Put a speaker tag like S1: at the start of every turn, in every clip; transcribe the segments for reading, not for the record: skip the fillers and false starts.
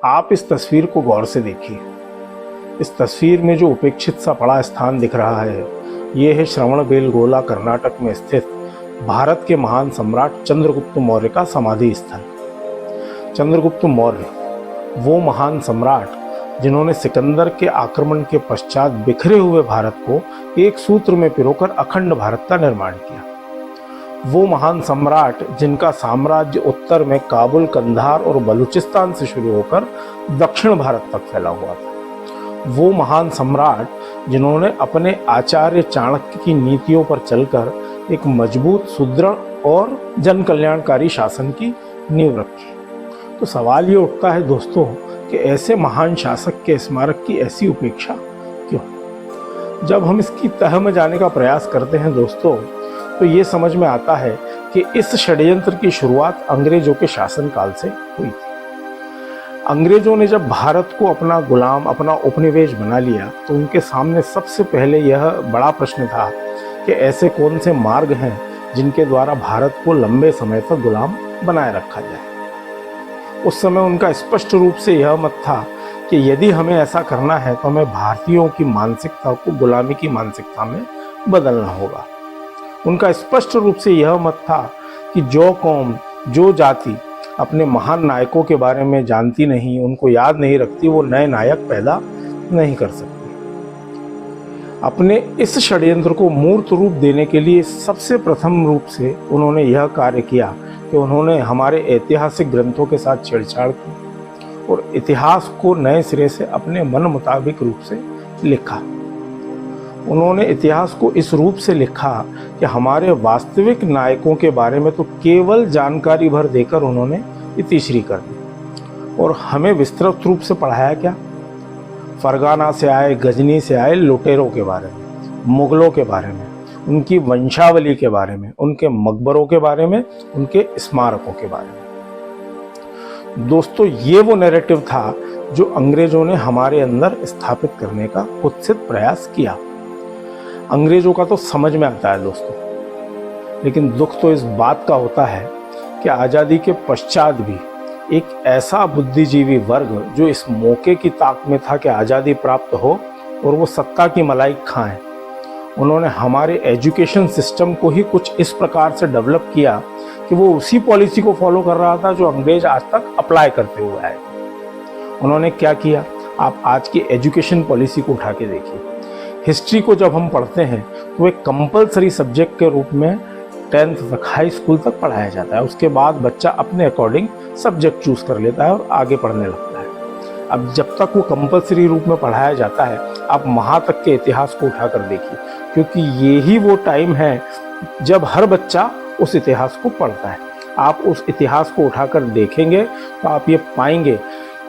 S1: आप इस तस्वीर को गौर से देखिए। इस तस्वीर में जो उपेक्षित सा पड़ा स्थान दिख रहा है, ये है श्रवणबेलगोला कर्नाटक में स्थित भारत के महान सम्राट चंद्रगुप्त मौर्य का समाधि स्थल। चंद्रगुप्त मौर्य वो महान सम्राट जिन्होंने सिकंदर के आक्रमण के पश्चात बिखरे हुए भारत को एक सूत्र में पिरोकर अखंड भारत का निर्माण किया। वो महान सम्राट जिनका साम्राज्य उत्तर में काबुल, कंधार और बलूचिस्तान से शुरू होकर दक्षिण भारत तक फैला हुआ था। वो महान सम्राट जिन्होंने अपने आचार्य चाणक्य की नीतियों पर चलकर एक मजबूत, सुदृढ़ और जन कल्याणकारी शासन की नींव रखी। तो सवाल ये उठता है दोस्तों कि ऐसे महान शासक के स्मारक की ऐसी उपेक्षा क्यों? जब हम इसकी तह में जाने का प्रयास करते हैं दोस्तों, तो ये समझ में आता है कि इस षड्यंत्र की शुरुआत अंग्रेजों के शासनकाल से हुई थी। अंग्रेजों ने जब भारत को अपना गुलाम, अपना उपनिवेश बना लिया, तो उनके सामने सबसे पहले यह बड़ा प्रश्न था कि ऐसे कौन से मार्ग हैं जिनके द्वारा भारत को लंबे समय तक गुलाम बनाए रखा जाए। उस समय उनका स्पष्ट रूप से यह मत था कि यदि हमें ऐसा करना है तो हमें भारतीयों की मानसिकता को गुलामी की मानसिकता में बदलना होगा। उनका स्पष्ट रूप से यह मत था कि जो कौम, जो जाति अपने महान नायकों के बारे में जानती नहीं, उनको याद नहीं रखती, वो नए नायक पैदा नहीं कर सकती। अपने इस षड्यंत्र को मूर्त रूप देने के लिए सबसे प्रथम रूप से उन्होंने यह कार्य किया कि उन्होंने हमारे ऐतिहासिक ग्रंथों के साथ छेड़छाड़ की और इतिहास को नए सिरे से अपने मन मुताबिक रूप से लिखा। उन्होंने इतिहास को इस रूप से लिखा कि हमारे वास्तविक नायकों के बारे में तो केवल जानकारी भर देकर उन्होंने इतिश्री कर दी और हमें विस्तृत रूप से पढ़ाया क्या? फरगाना से आए, गजनी से आए लुटेरों के बारे में, मुगलों के बारे में, उनकी वंशावली के बारे में, उनके मकबरों के बारे में, उनके स्मारकों के बारे में। दोस्तों, ये वो नैरेटिव था जो अंग्रेजों ने हमारे अंदर स्थापित करने का कुत्सित प्रयास किया। अंग्रेजों का तो समझ में आता है दोस्तों, लेकिन दुख तो इस बात का होता है कि आज़ादी के पश्चात भी एक ऐसा बुद्धिजीवी वर्ग जो इस मौके की ताक में था कि आज़ादी प्राप्त हो और वो सत्ता की मलाई खाएं, उन्होंने हमारे एजुकेशन सिस्टम को ही कुछ इस प्रकार से डेवलप किया कि वो उसी पॉलिसी को फॉलो कर रहा था जो अंग्रेज आज तक अप्लाई करते हुए आए। उन्होंने क्या किया? आप आज की एजुकेशन पॉलिसी को उठा के देखिए। हिस्ट्री को जब हम पढ़ते हैं तो एक कंपलसरी सब्जेक्ट के रूप में 10th तक, हाई स्कूल तक पढ़ाया जाता है। उसके बाद बच्चा अपने अकॉर्डिंग सब्जेक्ट चूज कर लेता है और आगे पढ़ने लगता है। अब जब तक वो कंपलसरी रूप में पढ़ाया जाता है, आप वहाँ तक के इतिहास को उठा कर देखिए, क्योंकि ये ही वो टाइम है जब हर बच्चा उस इतिहास को पढ़ता है। आप उस इतिहास को उठाकर देखेंगे तो आप ये पाएंगे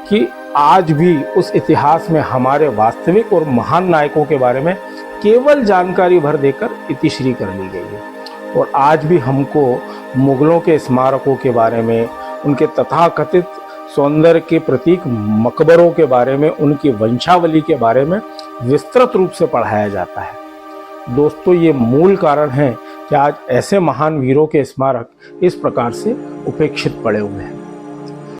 S1: कि आज भी उस इतिहास में हमारे वास्तविक और महान नायकों के बारे में केवल जानकारी भर देकर इतिश्री कर ली गई है। और आज भी हमको मुगलों के स्मारकों के बारे में, उनके तथाकथित सौंदर्य के प्रतीक मकबरों के बारे में, उनकी वंशावली के बारे में विस्तृत रूप से पढ़ाया जाता है। दोस्तों, ये मूल कारण है कि आज ऐसे महान वीरों के स्मारक इस प्रकार से उपेक्षित पड़े हुए हैं।